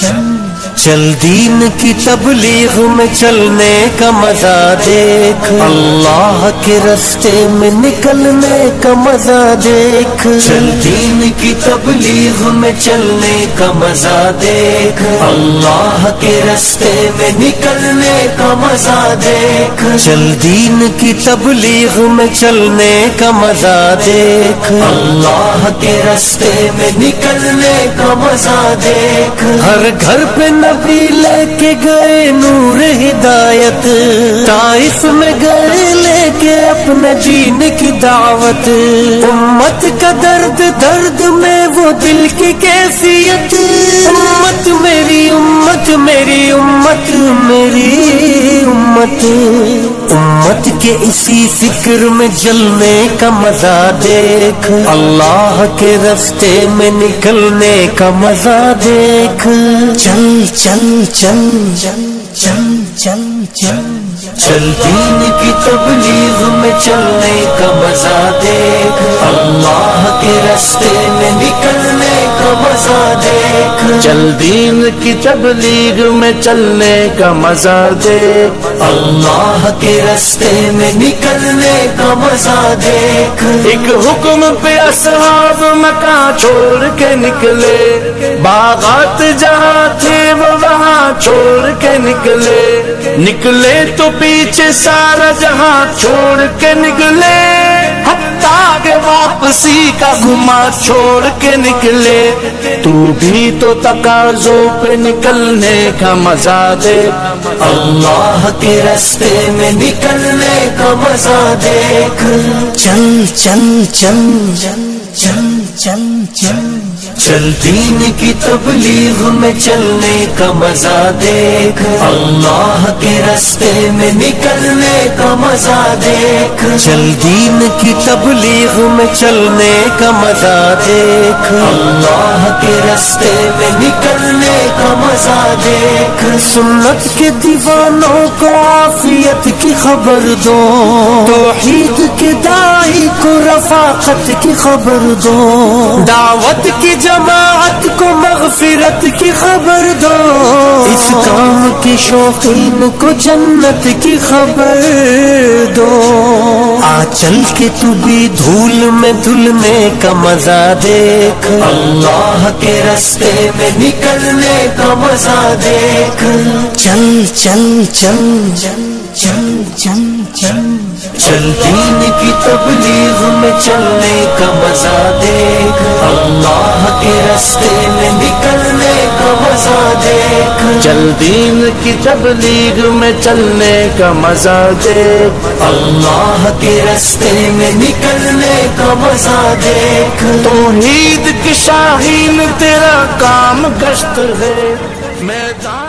چل دین کی تبلیغ میں چلنے کا مزہ دیکھ، اللہ کے راستے میں نکلنے کا مزہ دیکھ، چل دین کی تبلیغ میں چلنے کا مزہ دیکھ، اللہ کے راستے میں نکلنے کا مزہ دیکھ، چل دین کی تبلیغ میں چلنے کا مزہ دیکھ، اللہ کے راستے میں نکلنے کا مزہ دیکھ، ہر گھر پہ نبی لے کے گئے نور ہدایت، طائف میں گئے لے کے اپنے دین کی دعوت، امت کا درد درد میں وہ دل کی کیفیت، امت میری امت میری امت میری امت، امت کے اسی فکر میں جلنے کا مزہ دیکھ، اللہ کے راستے میں نکلنے کا مزہ دیکھ، چل چل چل چل چل چل چل چل دین کی تبلیغ میں چلنے کا مزہ دیکھ، اللہ کے راستے میں نکلنے کا مزہ دیکھ، چل دین کی تبلیغ میں چلنے کا مزہ دیکھ، اللہ کے راستے میں نکلنے کا مزہ دیکھ، ایک حکم پہ اصحاب مکان چھوڑ کے نکلے، باغات جہاں تھے وہ وہاں چھوڑ کے نکلے، نکلے تو پیچھے سارا جہاں چھوڑ کے نکلے، حتیٰ کہ واپسی کا گما چھوڑ کے نکلے، تو بھی تو تقاضوں پہ نکلنے کا مزہ دے، اللہ کے راستے میں نکلنے کا مزہ دیکھ، چل چل چل چل چل چل چل چل دین کی تبلیغ میں چلنے کا مزہ دیکھ، اللہ کے راستے میں نکلنے کا مزہ دیکھ، چل دین کی تبلیغ میں چلنے کا مزہ دیکھ، اللہ کے راستے میں نکلنے کا مزہ دیکھ، سنت کے دیوانوں کو عافیت کی خبر دو، توحید کے داعی کو رفاقت کی خبر دو، دعوت کی جماعت کو مغفرت کی خبر دو، اس کام کے شوقین کو جنت کی خبر دو، آ چل کے تو بھی دھول میں دھلنے کا مزہ دیکھ، اللہ کے راستے میں نکلنے کا مزہ دیکھ، چل چل چل چل چل چل چل چل دین کی تبلیغ میں چلنے کا مزہ دیکھ، اللہ کے راستے میں نکلنے کا مزہ دیکھ، چل دین کی تبلیغ میں چلنے کا مزہ دیکھ، اللہ کے راستے میں نکلنے کا مزہ دیکھ، توحید کی شاہین تیرا کام گشت ہے، میدان